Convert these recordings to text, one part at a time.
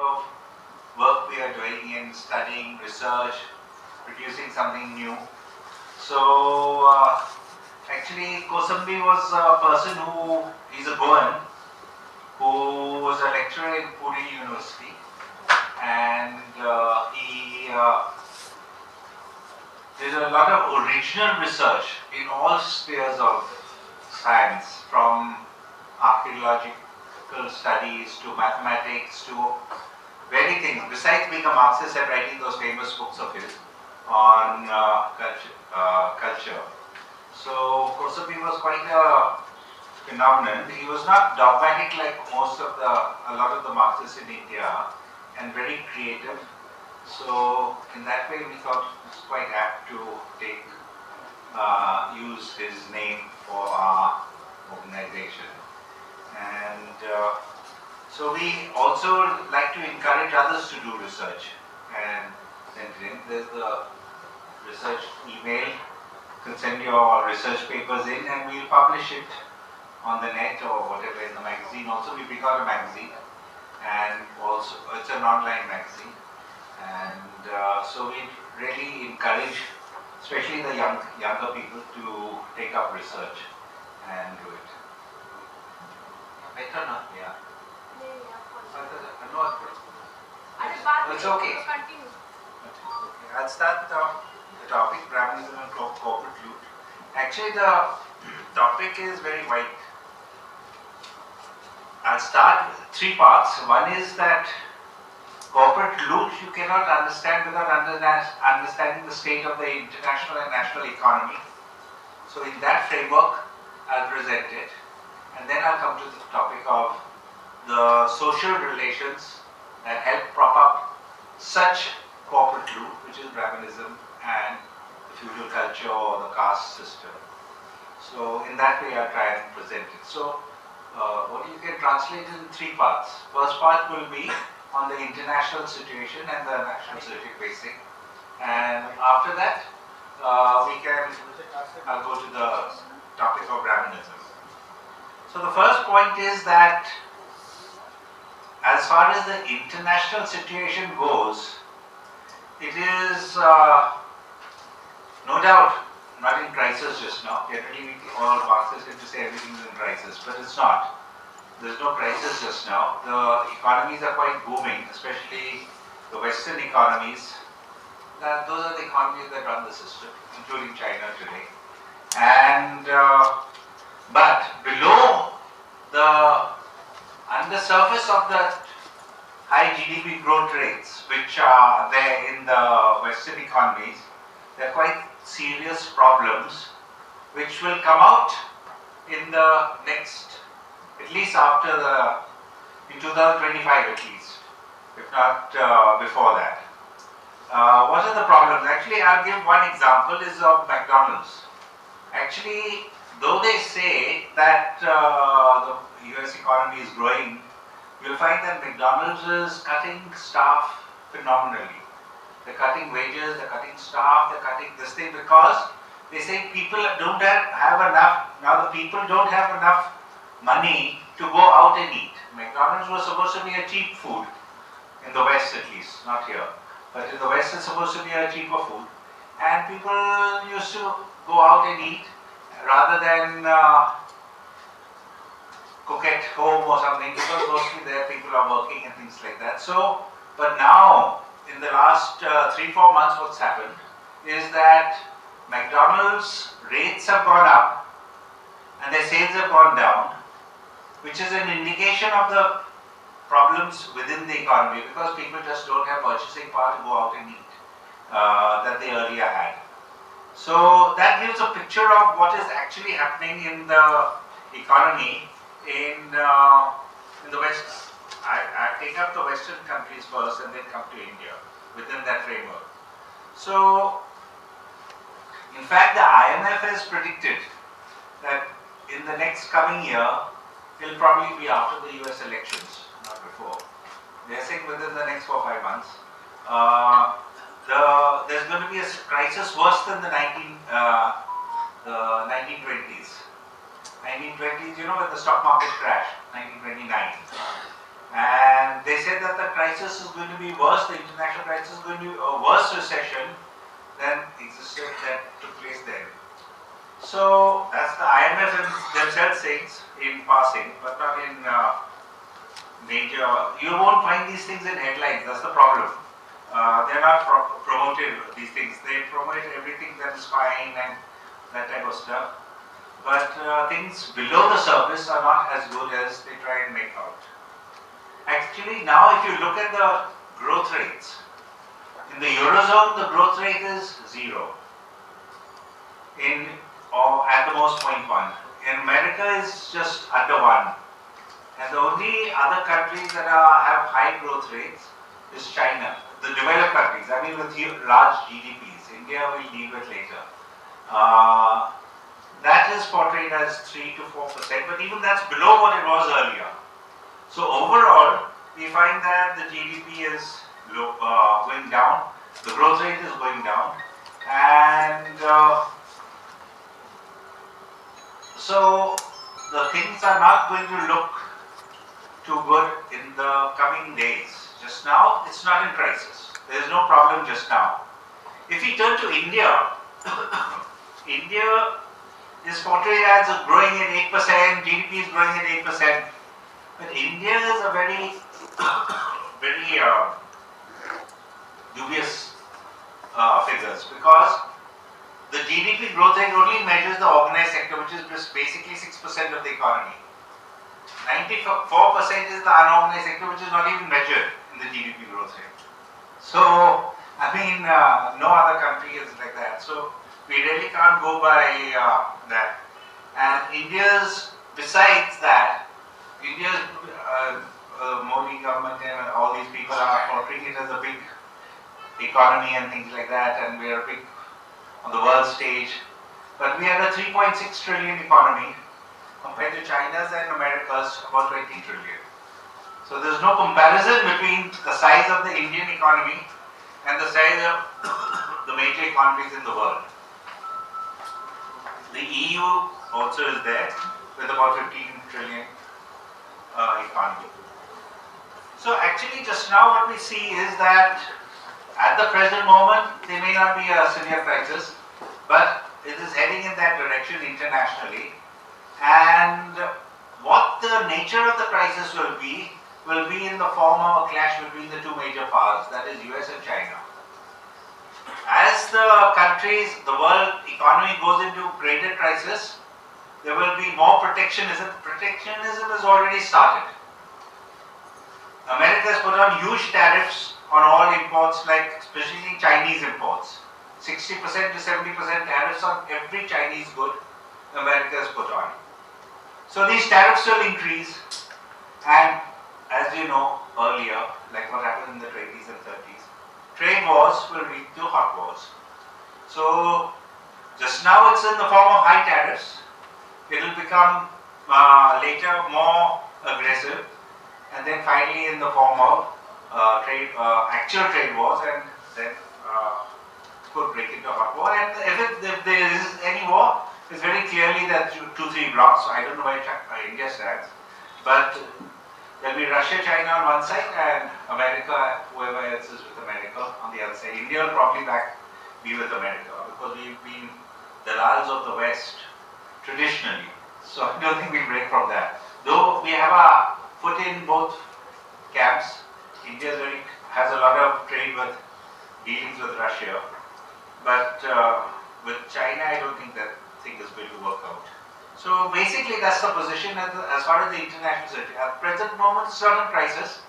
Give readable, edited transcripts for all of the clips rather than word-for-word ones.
of work we are doing in studying, research, producing something new. So actually Kosambi was a person who is a Goan who was a lecturer in Puri University, and he did a lot of original research in all spheres of science, from archaeological studies to mathematics to many things. Besides being a Marxist and writing those famous books of his on culture. So Kosambi was quite a phenomenon. He was not dogmatic like a lot of the Marxists in India, and very creative. So in that way, we thought it was quite apt to use his name for our organization. And so we also like to encourage others to do research and send it in. There's the research email. You can send your research papers in and we'll publish it on the net or whatever, in the magazine. Also, we pick out a magazine, and also it's an online magazine. And so we really encourage, especially the younger people, to take up research and do it. Better not, yeah. No, it's okay. I'll start the topic, Brahminism and corporate loot. Actually, the topic is very wide. I'll start with 3 parts. One is that corporate loot you cannot understand without understanding the state of the international and national economy. So in that framework, I'll present it. And then I'll come to the topic of the social relations that help prop up such corporate loot, which is Brahminism and the feudal culture or the caste system. So in that way, I'll try and present it. So what you can translate in 3 parts. First part will be on the international situation and the national situation basic. And after that, I'll go to the topic of Brahminism. So the first point is that as far as the international situation goes, it is no doubt not in crisis just now. Generally, all Marxists tend to say everything is in crisis, but it's not. There's no crisis just now. The economies are quite booming, especially the Western economies. Those are the economies that run the system, including China today. And but below the under surface of the high GDP growth rates, which are there in the Western economies, there are quite serious problems which will come out in the next, at least in 2025 at least, if not before that. What are the problems? Actually, I'll give one example is of McDonald's. Actually, though they say that the US economy is growing, you'll find that McDonald's is cutting staff phenomenally. They're cutting wages, they're cutting staff, they're cutting this thing because they say people don't have enough. Now the people don't have enough money to go out and eat. McDonald's was supposed to be a cheap food, in the West at least, not here. But in the West it's supposed to be a cheaper food. And people used to go out and eat rather than cook at home or something, because mostly there people are working and things like that. So, but now, in the last 3-4 months, what's happened is that McDonald's rates have gone up and their sales have gone down, which is an indication of the problems within the economy, because people just don't have purchasing power to go out and eat that they earlier had. So that gives a picture of what is actually happening in the economy in the West. I take up the Western countries first and then come to India within that framework. So, in fact, the IMF has predicted that in the next coming year, it will probably be after the US elections, not before. They are saying within the next 4 or 5 months, there's going to be a crisis worse than the 1920s. 1920s, you know, when the stock market crashed, 1929. And they said that the crisis is going to be worse, the international crisis is going to be a worse recession than that took place then. So that's the IMF themselves saying in passing, but not in major. You won't find these things in headlines. That's the problem. They're not promoted, these things. They promote everything that is fine and that type of stuff. But things below the surface are not as good as they try and make out. Actually, now if you look at the growth rates, in the Eurozone, the growth rate is 0. Or at the most 0.1. In America, is just under 1. And the only other countries that have high growth rates is China, the developed countries, I mean with large GDPs. India will deal with later. That is portrayed as 3 to 4%, but even that's below what it was earlier. So overall, we find that the GDP is going down, the growth rate is going down, and so the things are not going to look too good in the coming days. Just now, it's not in crisis. There is no problem just now. If we turn to India, India is portrayed as growing at 8%, GDP is growing at 8%. But India is a very, very dubious figures, because the GDP growth rate only measures the organized sector, which is basically 6% of the economy. 94% is the unorganized sector, which is not even measured in the GDP growth rate. So, I mean, no other country is like that. So, we really can't go by that. And India's, besides that, India's Modi government and all these people are portraying it as a big economy and things like that, and we are big on the world stage. But we have a 3.6 trillion economy compared to China's and America's about 20 trillion. So there's no comparison between the size of the Indian economy and the size of the major economies in the world. The EU also is there with about 15 trillion economy. So actually just now what we see is that at the present moment there may not be a severe crisis, but it is heading in that direction internationally. And what the nature of the crisis will be in the form of a clash between the two major powers, that is US and China. As the countries, the world economy goes into greater crisis, there will be more protectionism. Protectionism has already started. America has put on huge tariffs on all imports, like especially Chinese imports. 60% to 70% tariffs on every Chinese good America has put on. So these tariffs will increase, and as you know earlier, like what happened in the 20s and 30s, trade wars will lead to hot wars. So just now it's in the form of high tariffs. It will become later more aggressive, and then finally in the form of actual trade wars, and then could break into hot war. And if there is any war, it's very clearly that 2-3 blocks. I don't know where India stands, but there'll be Russia, China on one side, and America, whoever else is with America on the other side. India will probably be with America, because we've been the Lals of the West traditionally. So I don't think we'll break from that. Though we have a foot in both camps. India has a lot of trade with dealings with Russia, but with China, I don't think that thing is going to work out. So basically, that's the position as far as the international situation. At present moment, it's not a crisis.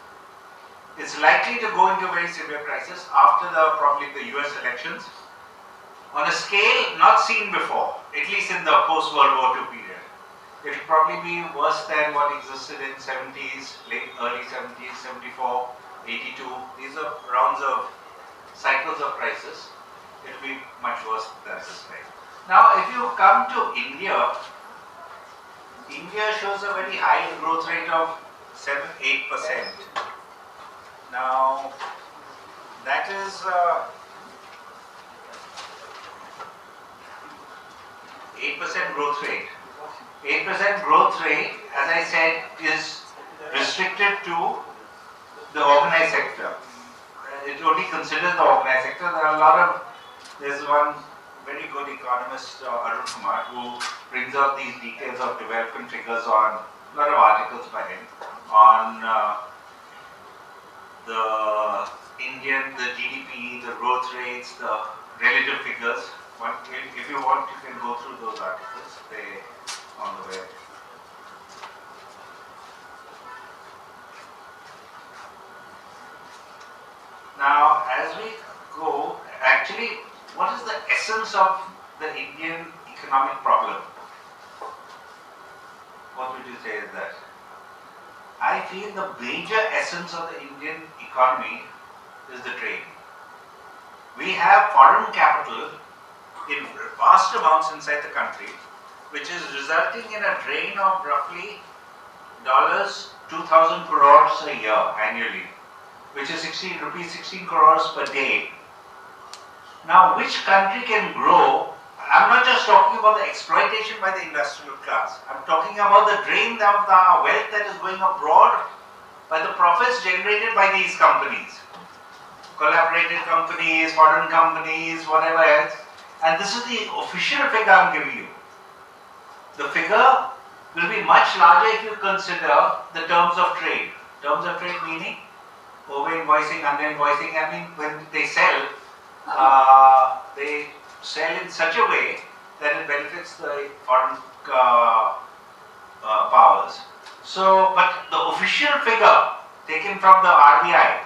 It's likely to go into a very severe crisis after probably the US elections, on a scale not seen before, at least in the post-World War II period. It will probably be worse than what existed in 70s, early 70s, 74, 82. These are rounds of cycles of crisis. It will be much worse than this time. Now, if you come to India, India shows a very high growth rate of 7-8%. Now, that is 8% growth rate. 8% growth rate, as I said, is restricted to the organized sector. It only considers the organized sector. There's one very good economist, Arun Kumar, who brings out these details of development figures on a lot of articles by him on the the GDP, the growth rates, the relative figures. If you want, you can go through those articles. They're on the web. Now, as we go, actually, what is the essence of the Indian economic problem? What would you say is that? I feel the major essence of the Indian economy is the trade. We have foreign capital in vast amounts inside the country, which is resulting in a drain of roughly $2,000 crores a year annually, which is 16 crores per day. Now, which country can grow? I'm not just talking about the exploitation by the industrial class. I'm talking about the drain of the wealth that is going abroad by the profits generated by these companies. Collaborated companies, foreign companies, whatever else. And this is the official figure I'm giving you. The figure will be much larger if you consider the terms of trade. Terms of trade meaning over-invoicing, under-invoicing. I mean, when they sell in such a way that it benefits the foreign powers. So, but the official figure taken from the RBI,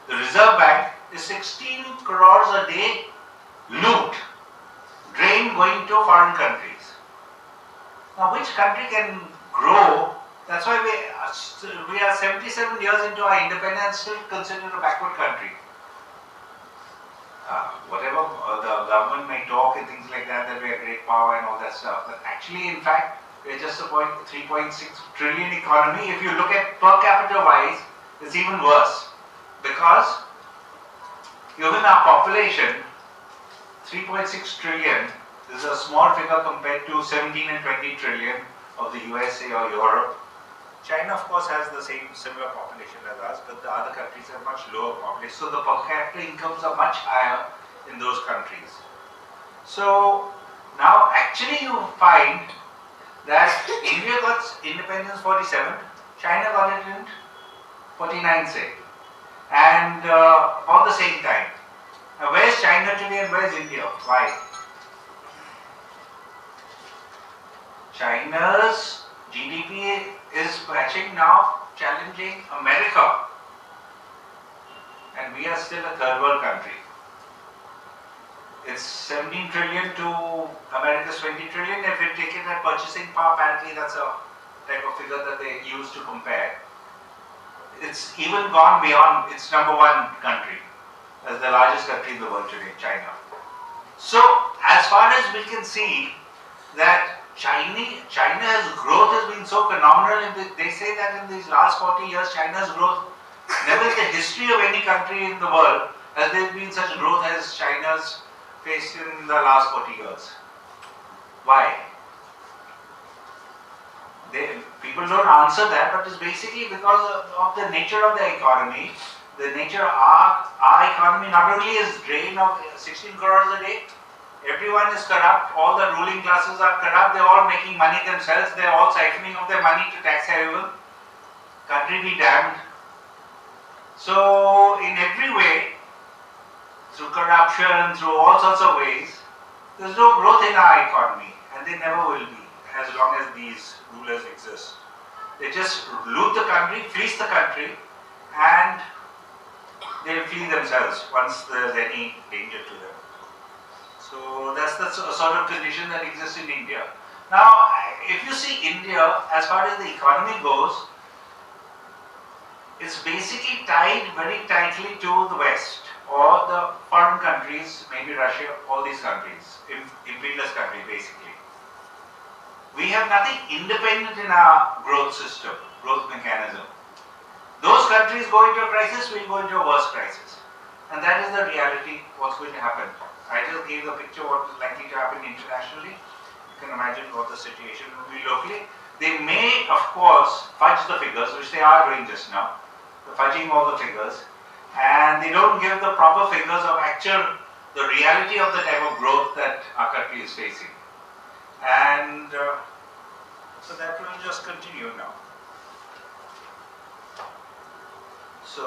the Reserve Bank, is 16 crores a day loot, drain going to foreign countries. Now, which country can grow? That's why we are 77 years into our independence, still considered a backward country. Whatever the government may talk and things like that we are great power and all that stuff, but actually, in fact, we are just a 3.6 trillion economy. If you look at per capita wise, it's even worse, because given our population, 3.6 trillion is a small figure compared to 17 and 20 trillion of the USA or Europe. China, of course, has the similar population as us, but the other countries have much lower population. So the per capita incomes are much higher in those countries. So now, actually, you find that India got independence 47, China got it in 49, say, and about the same time. Now, where is China today and where is India? Why? China's GDP is matching now, challenging America, and we are still a third world country. It's 17 trillion to America's 20 trillion. If you take it at purchasing power parity, that's a type of figure that they use to compare. It's even gone beyond its number one country as the largest country in the world today, China. So, as far as we can see, that China's growth has been so phenomenal, and they say that in these last 40 years, China's growth, never in the history of any country in the world has there been such growth as China's faced in the last 40 years. Why? People don't answer that, but it's basically because of the nature of the economy. The nature of our economy not only is drain of 16 crores a day, everyone is corrupt, all the ruling classes are corrupt, they're all making money themselves, they're all siphoning of their money to tax haven. Country be damned. So, in every way, through corruption, through all sorts of ways, there's no growth in our economy, and they never will be, as long as these rulers exist. They just loot the country, fleece the country, and they'll flee themselves once there's any danger to them. So that's the sort of condition that exists in India. Now, if you see India, as far as the economy goes, it's basically tied very tightly to the West, or the foreign countries, maybe Russia, all these countries, imperialist countries basically. We have nothing independent in our growth system, growth mechanism. Those countries go into a crisis, we'll go into a worse crisis. And that is the reality, what's going to happen. I just gave the picture what is likely to happen internationally. You can imagine what the situation will be locally. They may, of course, fudge the figures, which they are doing just now. fudging all the figures, and they don't give the proper figures of the reality of the type of growth that our country is facing. And so that will just continue now. So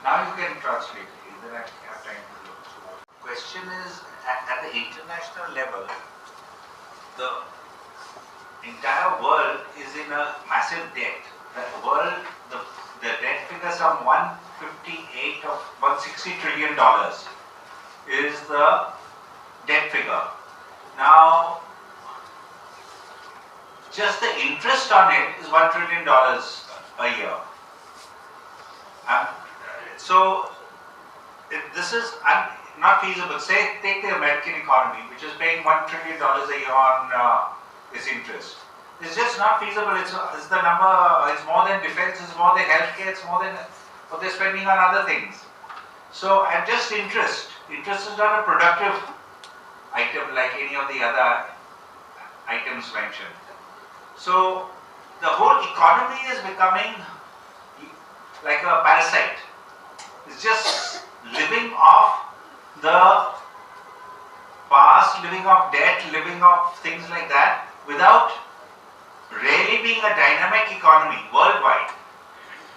now you can translate it, then I have time to look through it. Question is, at the international level, the entire world is in a massive debt. The debt figure some 158 of 160 trillion dollars is the debt figure. Now, just the interest on it is $1 trillion a year. So this is not feasible. Say, take the American economy, which is paying $1 trillion a year on its interest. It's just not feasible. It's the number. It's more than defense. It's more than healthcare. It's more than what they're spending on other things. So, and just interest. Interest is not a productive item like any of the other items mentioned. So, the whole economy is becoming like a parasite. It's just living off the past, living off debt, living off things like that, without really being a dynamic economy worldwide.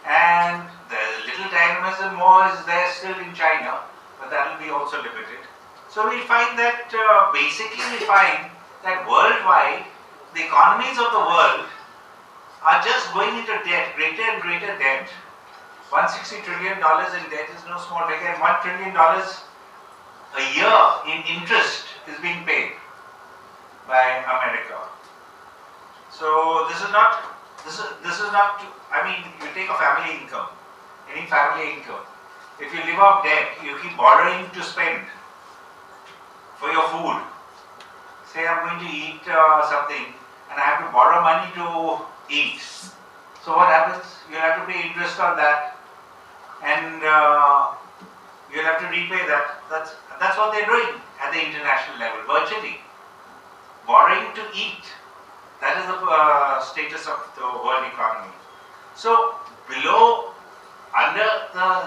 And the little dynamism more is there still in China, but that will be also limited. So we find that worldwide, the economies of the world are just going into debt, greater and greater debt. $160 trillion in debt is no small figure, and $1 trillion a year in interest is being paid by America. So this is not. I mean, you take a family income, any family income. If you live off debt, you keep borrowing to spend for your food. Say I'm going to eat something, and I have to borrow money to eat. So what happens? You have to pay interest on that, and you'll have to repay that. That's what they're doing at the international level, virtually borrowing to eat. That is the status of the world economy. So under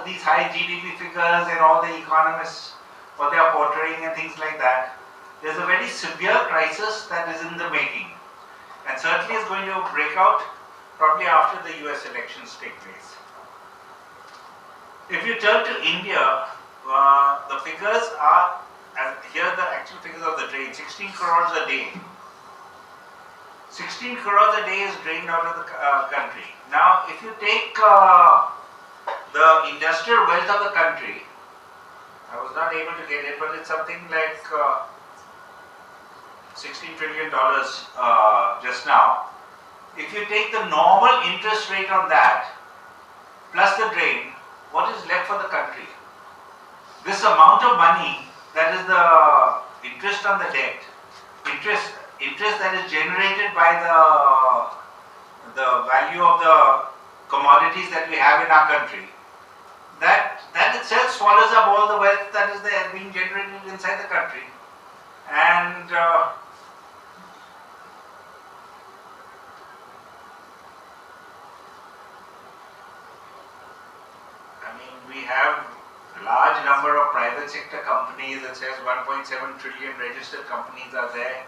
these high GDP figures and all the economists, what they are portraying and things like that, there's a very severe crisis that is in the making, and certainly is going to break out probably after the US elections take place. If you turn to India, the figures are, here are the actual figures of the drain, 16 crores a day. 16 crores a day is drained out of the country. Now, if you take the industrial wealth of the country, I was not able to get it, but it's something like $16 trillion just now. If you take the normal interest rate on that, plus the drain, what is left for the country? This amount of money, that is the interest on the debt, interest that is generated by the value of the commodities that we have in our country, that itself swallows up all the wealth that is there being generated inside the country. And we have a large number of private sector companies. It says 1.7 trillion registered companies are there,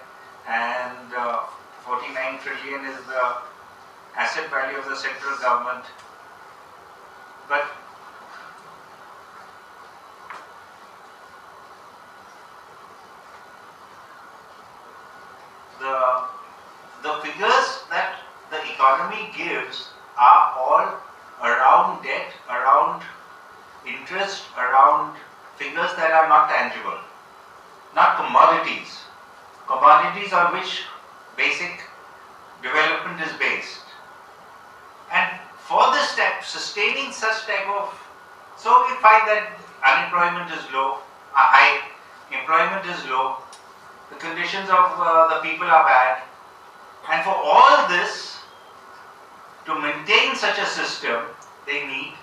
and 49 trillion is the asset value of the central government. But the figures that the economy gives are all around debt, around interest, around figures that are not tangible, not commodities. Commodities on which basic development is based. And for this type, sustaining such type of, so we find that unemployment is low, high, employment is low, the conditions of the people are bad, and for all this, to maintain such a system, they need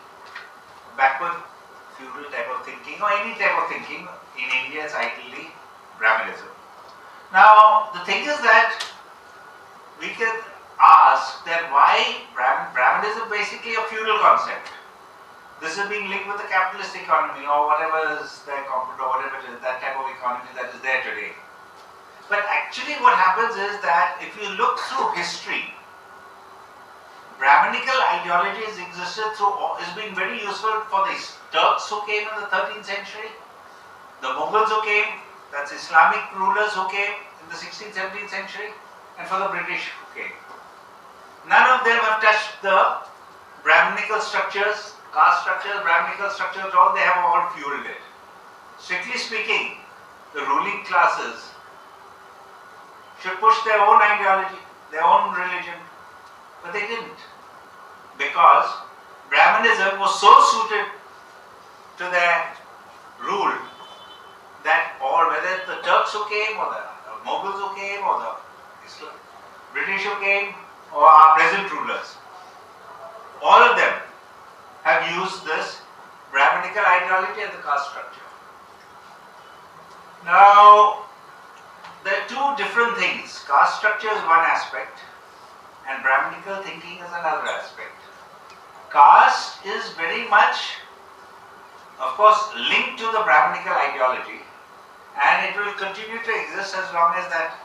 backward feudal type of thinking, or any type of thinking. In India, it's ideally Brahminism. Now, the thing is that ask that why Brahmanism is basically a feudal concept. This is being linked with the capitalist economy or whatever is their corporate or whatever it is, that type of economy that is there today. But actually what happens is that if you look through history, Brahminical ideology has existed has been very useful for the Turks who came in the 13th century, the Mughals who came, that's Islamic rulers who came in the 16th, 17th century, and for the British who came. None of them have touched the Brahminical structures, caste structures, Brahminical structures, all they have all fueled it. Strictly speaking, the ruling classes should push their own ideology, their own religion, but they didn't. Because Brahmanism was so suited to their rule that all, whether the Turks who came or the Mughals who came or the British who came or our present rulers, all of them have used this Brahminical ideology and the caste structure. Now, there are two different things. Caste structure is one aspect and Brahminical thinking is another aspect. Caste is very much, of course, linked to the Brahminical ideology, and it will continue to exist as long as that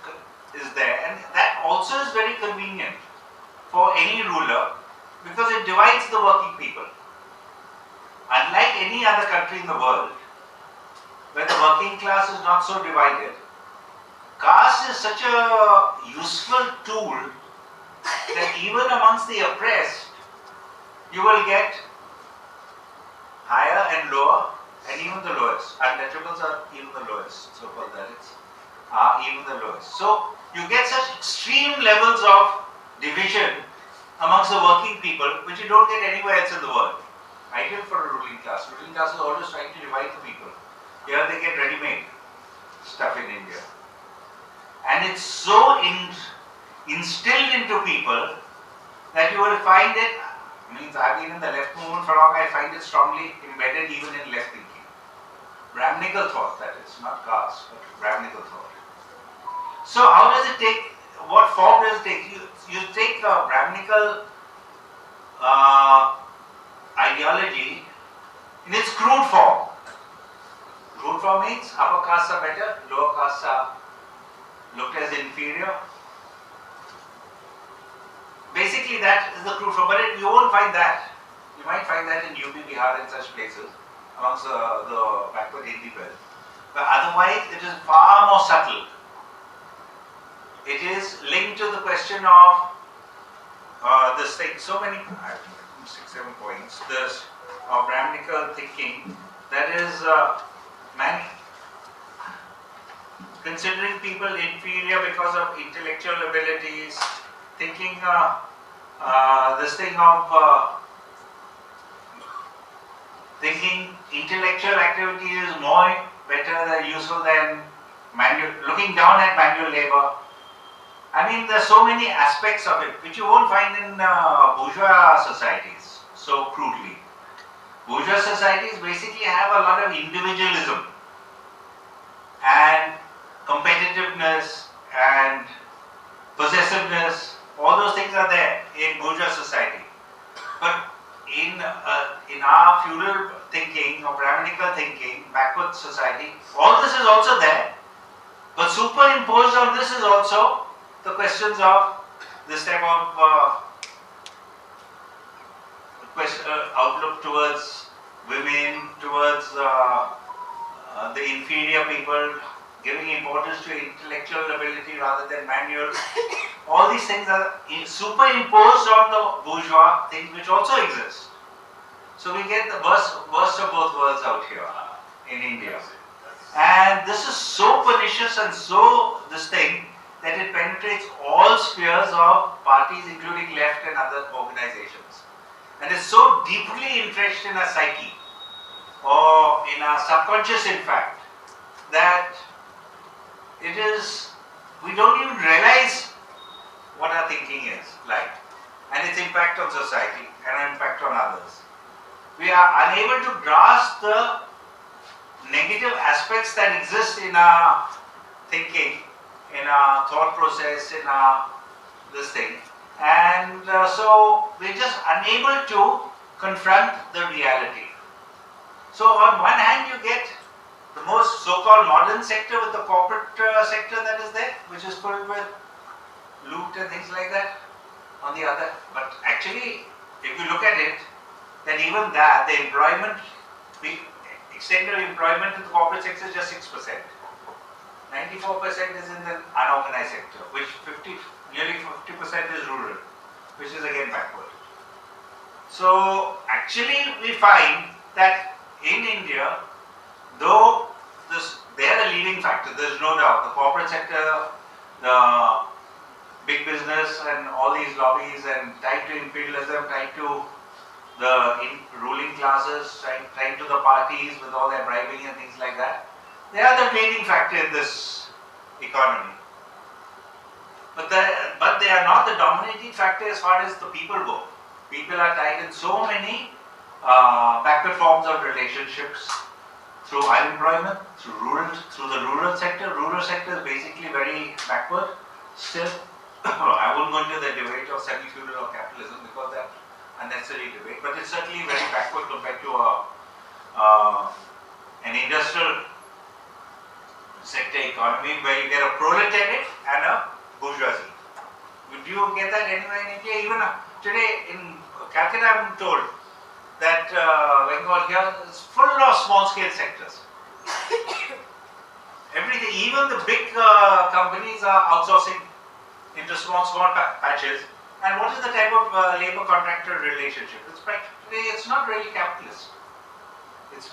is there, and that also is very convenient for any ruler because it divides the working people. Unlike any other country in the world where the working class is not so divided, caste is such a useful tool that even amongst the oppressed you will get higher and lower and even the lowest. Untouchables are even the lowest, so-called Dalits are even the lowest. So you get such extreme levels of division amongst the working people which you don't get anywhere else in the world. Ideal for a ruling class. Ruling class is always trying to divide the people. Here they get ready-made stuff in India. And it's so instilled into people that you will find it, means I've been in the left movement for long, I find it strongly embedded even in left thinking. Brahminical thought, that is, not caste, but Brahminical thought. So how does it take, what form does it take? You take a Brahminical ideology in its crude form. Crude form means upper castes are better, lower castes are looked as inferior. Basically that is the crude form, but you won't find that. You might find that in UP, Bihar and such places amongst the backward Hindi belt. But otherwise it is far more subtle. It is linked to the question of this thing, so many, 6-7 points, this of Brahminical thinking, that is considering people inferior because of intellectual abilities, thinking this thing of thinking intellectual activity is more better than useful than looking down at manual labor. I mean, there are so many aspects of it which you won't find in bourgeois societies so crudely. Bourgeois societies basically have a lot of individualism and competitiveness and possessiveness. All those things are there in bourgeois society. But in our feudal thinking or Brahminical thinking, backward society, all this is also there. But superimposed on this is also the questions of this type of outlook towards women, towards the inferior people, giving importance to intellectual ability rather than manual. All these things are superimposed on the bourgeois things which also exist. So we get the worst of both worlds out here in India. And this is so pernicious and so this thing that it penetrates all spheres of parties including left and other organizations. And it's so deeply entrenched in our psyche or in our subconscious in fact that it is, we don't even realize what our thinking is like and its impact on society and impact on others. We are unable to grasp the negative aspects that exist in our thinking, in our thought process, in our this thing, And so we're just unable to confront the reality. So on one hand you get the most so-called modern sector with the corporate sector that is there, which is filled with loot and things like that on the other. But actually, if you look at it, then even that, the employment, we extended employment in the corporate sector is just 6%. 94% is in the unorganized sector, which nearly 50% is rural, which is again backward. So actually we find that in India, though they are the leading factor, there is no doubt. The corporate sector, the big business and all these lobbies and tied to imperialism, tied to the ruling classes, tied to the parties with all their bribing and things like that. They are the leading factor in this economy. But they are not the dominating factor as far as the people go. People are tied in so many backward forms of relationships through unemployment, through the rural sector. Rural sector is basically very backward still. I won't go into the debate of semi-feudal or capitalism because that's unnecessary debate, but it's certainly very backward compared to an industrial sector economy where you get a proletariat and a bourgeoisie. Would you get that anywhere in India? Even today in Calcutta, I'm told that Bengal here is full of small-scale sectors. Everything, even the big companies are outsourcing into small patches. And what is the type of labor-contractor relationship? It's not really capitalist. It's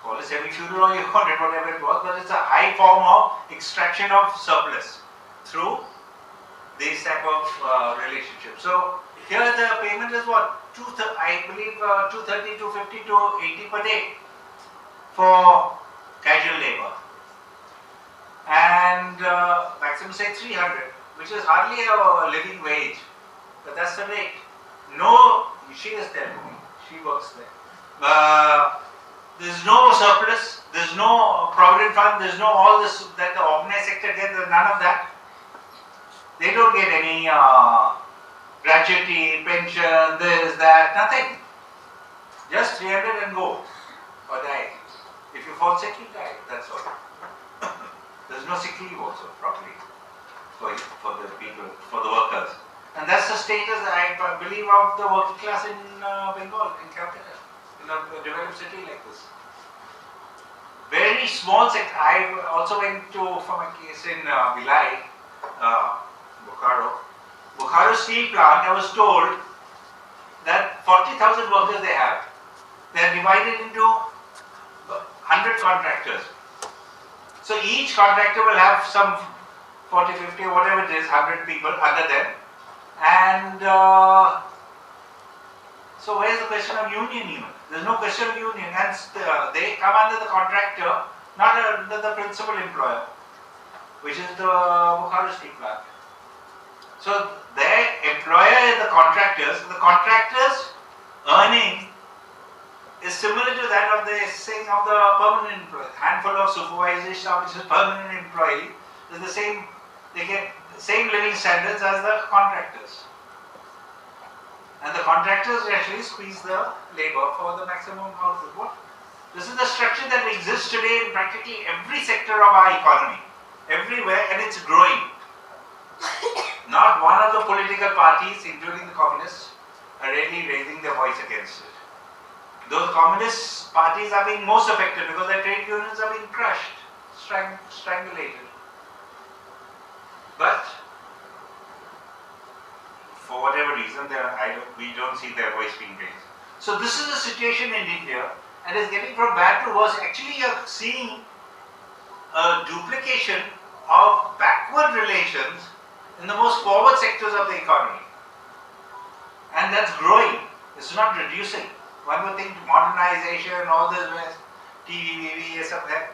call it semi-feudal or you call it whatever it was, but it's a high form of extraction of surplus through these type of relationships. So here the payment is what? I believe 230, 250 to 80 per day for casual labor. And maximum say 300, which is hardly a living wage. But that's the rate. No, she is telling me, she works there. There's no surplus, there's no provident fund, there's no all this that the organized sector gets, there's none of that. They don't get any gratuity, pension, this, that, nothing. Just 300 and go or die. If you fall sick, you die, that's all. There's no sick leave also properly for the people, for the workers. And that's the status, I believe, of the working class in Bengal, in Calcutta, in a developed city like this. Very small sector. I also went for my case in Bhilai, Bokaro. Bokaro steel plant, I was told that 40,000 workers they have. They are divided into 100 contractors. So each contractor will have some 40, 50, whatever it is, 100 people under them. And so where's the question of union even? There's no question of union. And they come under the contractor, not under the principal employer, which is the Bokaro steel plant. So their employer is the contractors. The contractors' earning is similar to that of the saying of the permanent employee. Handful of supervisory staff, which is permanent employee, is the same. They get the same living standards as the contractors. And the contractors actually squeeze the labor for the maximum output. This is the structure that exists today in practically every sector of our economy, everywhere, and it's growing. Not one of the political parties, including the communists, are really raising their voice against it. Those communist parties are being most affected because their trade unions are being crushed, strangulated. But for whatever reason, we don't see their voice being raised. So this is the situation in India, and it's getting from bad to worse. Actually, you're seeing a duplication of backward relations in the most forward sectors of the economy. And that's growing. It's not reducing. One would think modernization, all this, TV, BB, stuff there.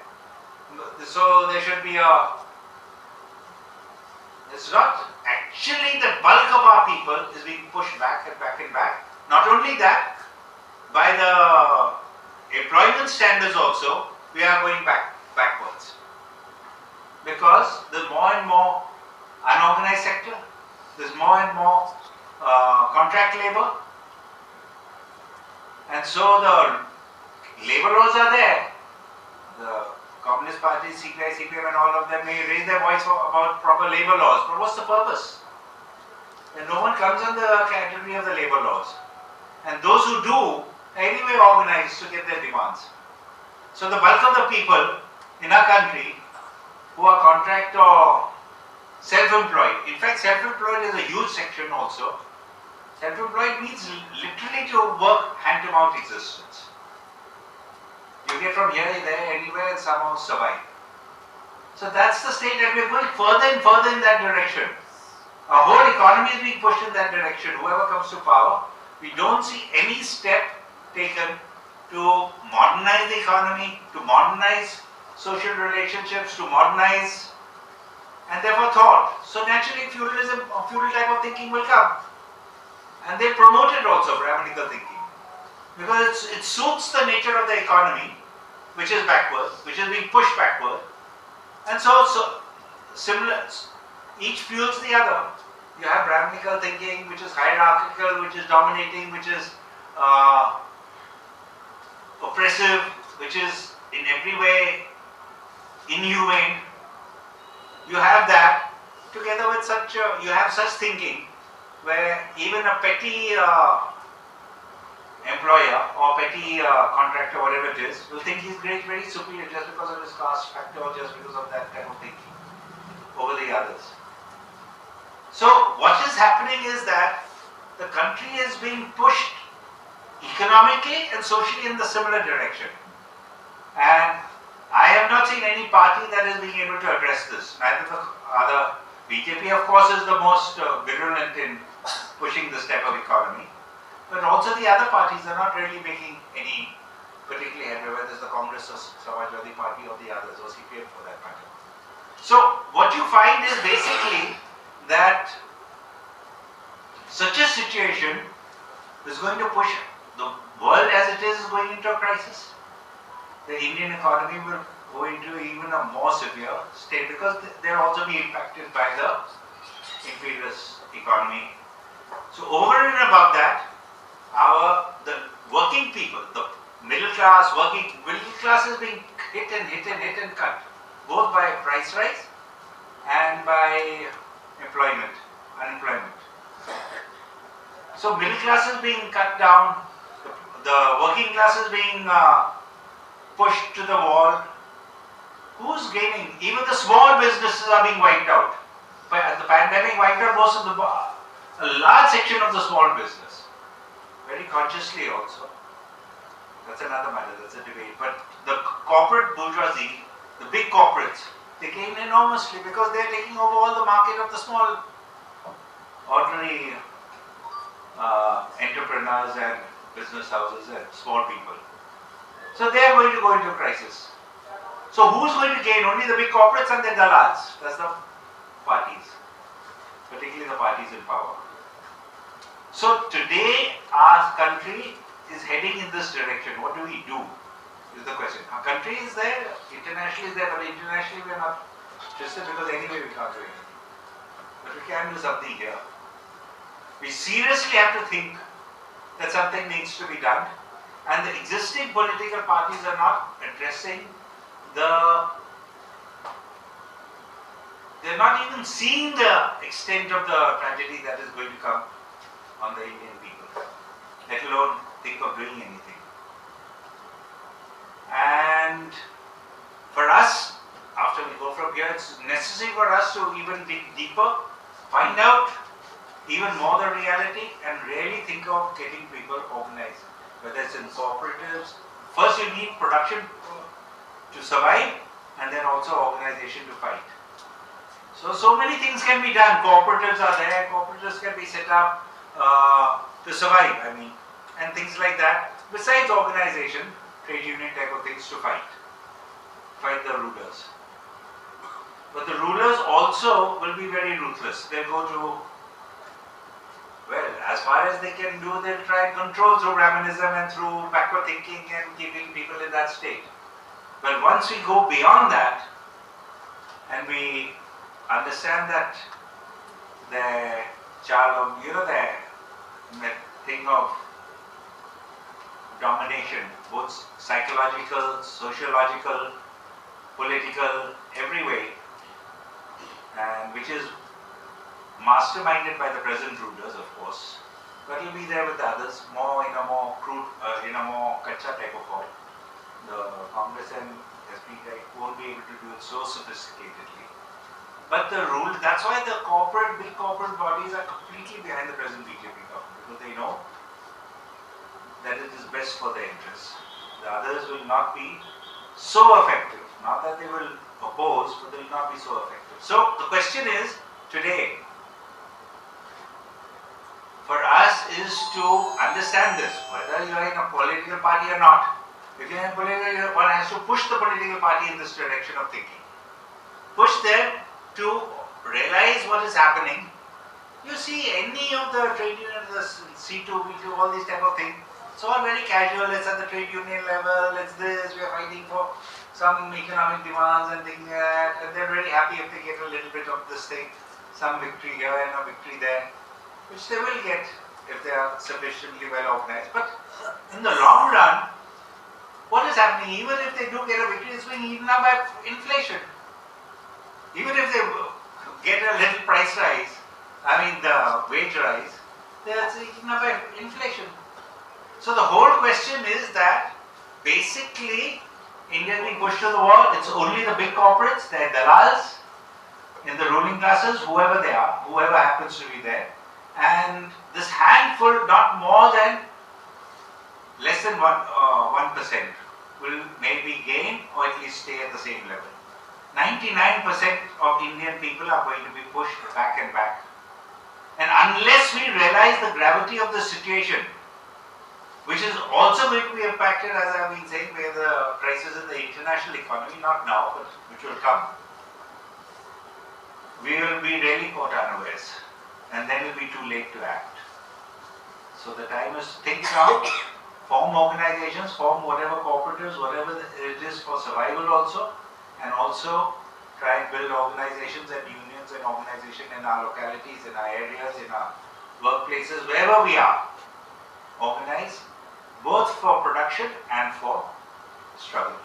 So there should be it's not. Actually, the bulk of our people is being pushed back and back and back. Not only that, by the employment standards also, we are going backwards. Because there's more and more unorganized sector, There's more and more contract labor, and so the labor laws are there. The Communist Party, CPI, CPM and all of them may raise their voice about proper labor laws, but what's the purpose? And no one comes in the category of the labor laws. And those who do, anyway organize to get their demands. So the bulk of the people in our country who are contract or self-employed, in fact self-employed is a huge section also. Self-employed means literally to work hand-to-mouth existence. You get from here, there, anywhere and somehow survive. So that's the state, and we're going further and further in that direction. Our whole economy is being pushed in that direction. Whoever comes to power, we don't see any step taken to modernize the economy, to modernize social relationships, to modernize, and therefore thought. So naturally feudalism, or feudal type of thinking will come. And they promote it also, Brahminical thinking. Because it suits the nature of the economy, which is backward, which is being pushed backward. And so similar, each fuels the other. You have Brahminical thinking, which is hierarchical, which is dominating, which is oppressive, which is in every way inhumane. You have that together with you have such thinking where even a petty employer or petty contractor, whatever it is, will think he's great, very superior just because of his caste factor or just because of that type of thinking over the others. So what is happening is that the country is being pushed economically and socially in the similar direction. And I have not seen any party that is being able to address this. Neither the other. BJP of course is the most virulent in pushing this type of economy. But also the other parties are not really making any particular headway, whether it's the Congress or Samajwadi Party or the others, or CPM for that matter. So what you find is basically that such a situation is going to push the world as it is going into a crisis. The Indian economy will go into even a more severe state because they'll also be impacted by the imperialist economy. So over and above that, the working people, the middle class is being hit and cut, both by price rise and by unemployment. So middle class is being cut down, the working class is being pushed to the wall. Who's gaining? Even the small businesses are being wiped out. But the pandemic wiped out a large section of the small business, very consciously also. That's another matter, that's a debate. But the corporate bourgeoisie, the big corporates, they gain enormously because they're taking over all the market of the small, ordinary entrepreneurs and business houses and small people. So they are going to go into crisis. So who's going to gain? Only the big corporates and the dallals. That's the parties, particularly the parties in power. So today our country is heading in this direction. What do we do? Is the question. Our country is there, internationally is there, but internationally we are not interested because anyway we can't do anything. But we can do something here. We seriously have to think that something needs to be done, and the existing political parties are not addressing they're not even seeing the extent of the tragedy that is going to come on the Indian people, let alone think of doing anything. And for us, after we go from here, it's necessary for us to even dig deeper, find out even more the reality, and really think of getting people organized, whether it's in cooperatives. First you need production to survive, and then also organization to fight. So many things can be done. Cooperatives are there, cooperatives can be set up to survive, and things like that. Besides organization, trade union type of things to fight the rulers. But the rulers also will be very ruthless. They'll go to, well, as far as they can do, they'll try and control through Brahminism and through backward thinking and keeping people in that state. But once we go beyond that, and we understand that the Charlo, you know that thing of domination, both psychological, sociological, political, every way, and which is masterminded by the present rulers, of course, but will be there with the others, more in a more crude, in a more kacha type of form. The Congress and SP type won't be able to do it so sophisticatedly. But the rule, that's why the big corporate bodies are completely behind the present BJP government, because they know that it is best for their interests. The others will not be so effective. Not that they will oppose, but they will not be so effective. So the question is, today, for us is to understand this, whether you are in a political party or not. If you are in a political, one has to push the political party in this direction of thinking. Push them to realize what is happening. You see any of the trade unions, the C2, B2, all these type of things, it's all very casual. It's at the trade union level, it's this, we are fighting for some economic demands and things like that, and they're very happy if they get a little bit of this thing, some victory here and a victory there, which they will get if they are sufficiently well organized. But in the long run, what is happening, even if they do get a victory, it's being eaten up by inflation. Even if they get a little price rise, the wage rise, they're eaten up by inflation. So the whole question is that basically India is being pushed to the wall. It's only the big corporates, the dalals in the ruling classes, whoever they are, whoever happens to be there, and this handful, not more than less than 1% will maybe gain or at least stay at the same level. 99% of Indian people are going to be pushed back and back. And unless we realize the gravity of the situation, which is also going to be impacted, as I have been saying, by the crisis in the international economy, not now, but which will come, we will be really caught unawares, and then it will be too late to act. So the time is to think now, form organizations, form whatever cooperatives, whatever it is for survival also, and also try and build organizations and unions and organizations in our localities, in our areas, in our workplaces, wherever we are, organize both for production and for struggle.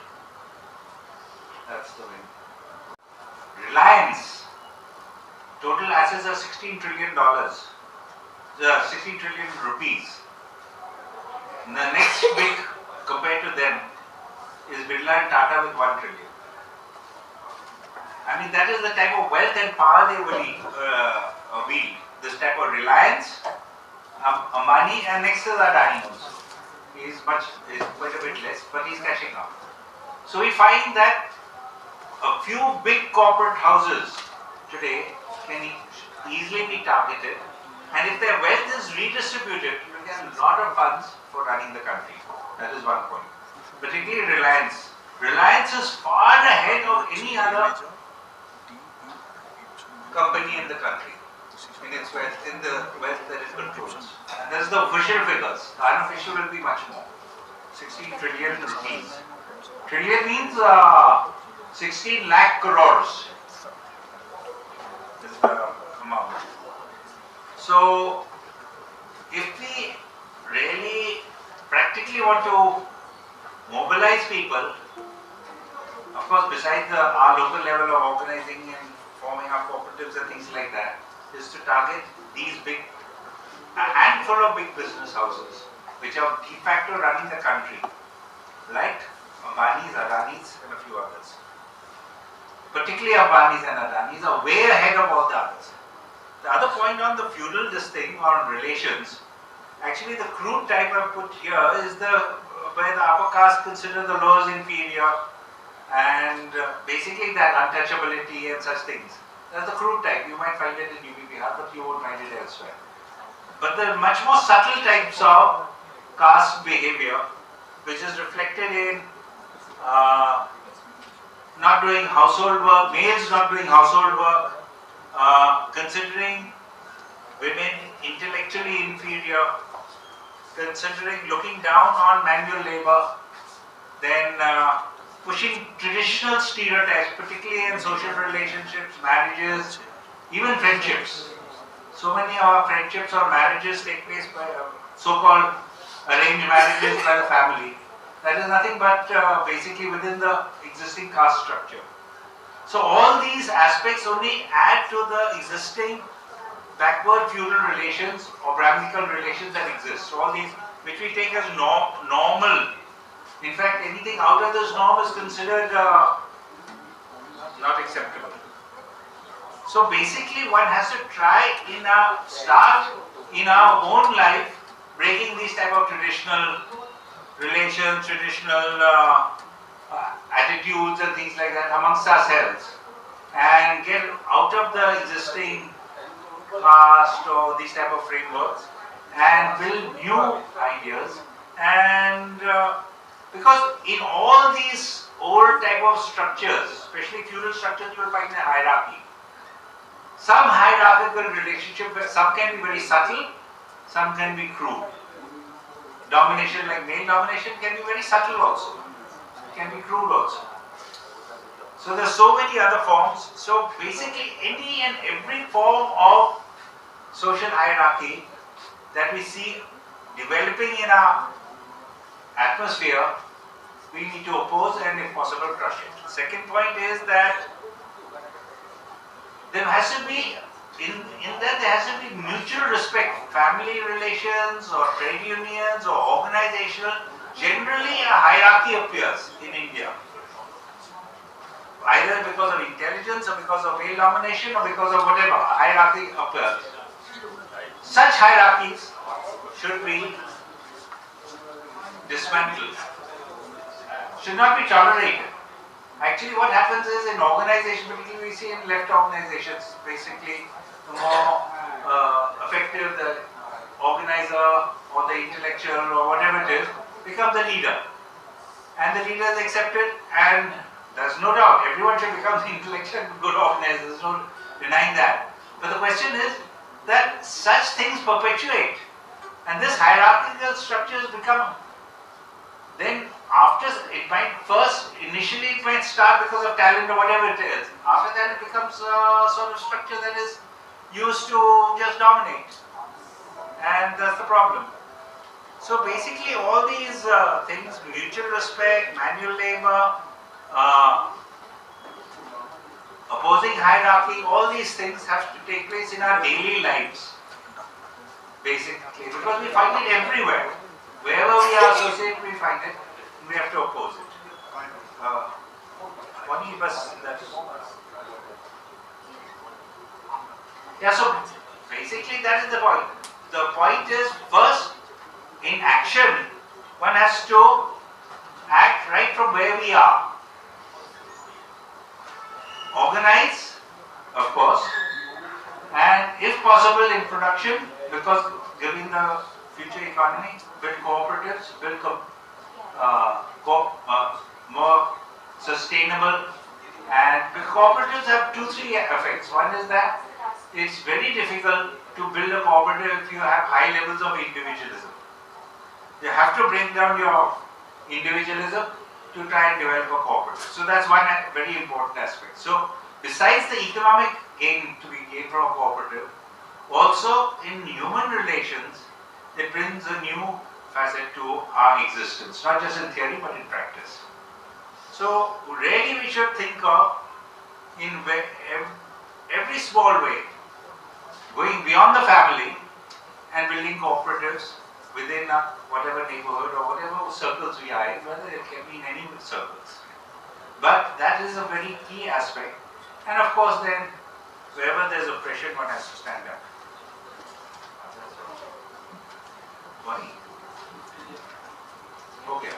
That's the way. Reliance, total assets are $16 trillion, 16 trillion rupees. The next big compared to them is Birla and Tata with 1 trillion. That is the type of wealth and power they will wield. This type of Reliance, Ambani, and next is Adani also. He is quite a bit less, but he is catching up. So we find that a few big corporate houses today can easily be targeted, and if their wealth is redistributed, you get a lot of funds for running the country. That is one point. Particularly Reliance. Reliance is far ahead of any other company in the country in its wealth, in the wealth that it controls. And that's the official figures. The unofficial will be much more. 16 trillion rupees. Trillion means 16 lakh crores. Is the amount. So, if we really practically want to mobilize people, of course, besides our local level of organizing and forming our cooperatives and things like that, is to target these a handful of big business houses which are de facto running the country, like Ambani's, Adani's, and a few others. Particularly Ambani's and Adani's are way ahead of all the others. The other point on the feudal thing on relations, actually the crude type I put here is where the upper caste consider the lowers inferior, and basically that untouchability and such things. That's the crude type. You might find it in UP Bihar, but you won't find it elsewhere. But the much more subtle types of caste behavior, which is reflected in not doing household work, males not doing household work, considering women intellectually inferior, considering looking down on manual labor, then pushing traditional stereotypes, particularly in social relationships, marriages, even friendships. So many of our friendships or marriages take place by so-called arranged marriages by the family. That is nothing but basically within the existing caste structure. So all these aspects only add to the existing backward feudal relations or Brahminical relations that exist. So all these, which we take as normal. In fact, anything out of this norm is considered not acceptable. So basically, one has to try start in our own life, breaking these type of traditional relations, traditional attitudes and things like that amongst ourselves, and get out of the existing caste or these type of frameworks and build new ideas. And because in all these old type of structures, especially feudal structures, you will find a hierarchy. Some hierarchical relationship, some can be very subtle, some can be crude. Domination, like male domination, can be very subtle also. It can be crude also. So there are so many other forms. So basically any and every form of social hierarchy that we see developing in our atmosphere, we need to oppose and if possible crush it. Second point is that there has to be, in that there has to be mutual respect. Family relations or trade unions or organizational, generally a hierarchy appears in India. Either because of intelligence or because of male domination or because of whatever, a hierarchy appears. Such hierarchies should be dismantled, should not be tolerated. Actually what happens is in organizations, particularly we see in left organizations, basically the more effective the organizer or the intellectual or whatever it is becomes the leader. And the leader is accepted, and there's no doubt everyone should become the intellectual and good organizer, there's no denying that. But the question is that such things perpetuate, and this hierarchical structures become, then after it might first, initially it might start because of talent or whatever it is. After that it becomes a sort of structure that is used to just dominate. And that's the problem. So basically all these things, mutual respect, manual labor, opposing hierarchy, all these things have to take place in our daily lives. Basically, because we find it everywhere. Wherever we are associated, we find it. We have to oppose it. Yeah, so basically that is the point. The point is, first, in action, one has to act right from where we are. Organize, of course, and if possible in production, because given the future economy, build cooperatives, build more sustainable, and the cooperatives have 2-3 effects. One is that it's very difficult to build a cooperative if you have high levels of individualism. You have to bring down your individualism to try and develop a cooperative. So that's one very important aspect. So besides the economic gain to be gained from a cooperative, also in human relations, it brings a new facet to our existence, not just in theory but in practice. So really we should think of in every small way, going beyond the family and building cooperatives within whatever neighborhood or whatever circles we are in, whether it can be in any circles. But that is a very key aspect. And of course then, wherever there is oppression, one has to stand up. Why? Okay.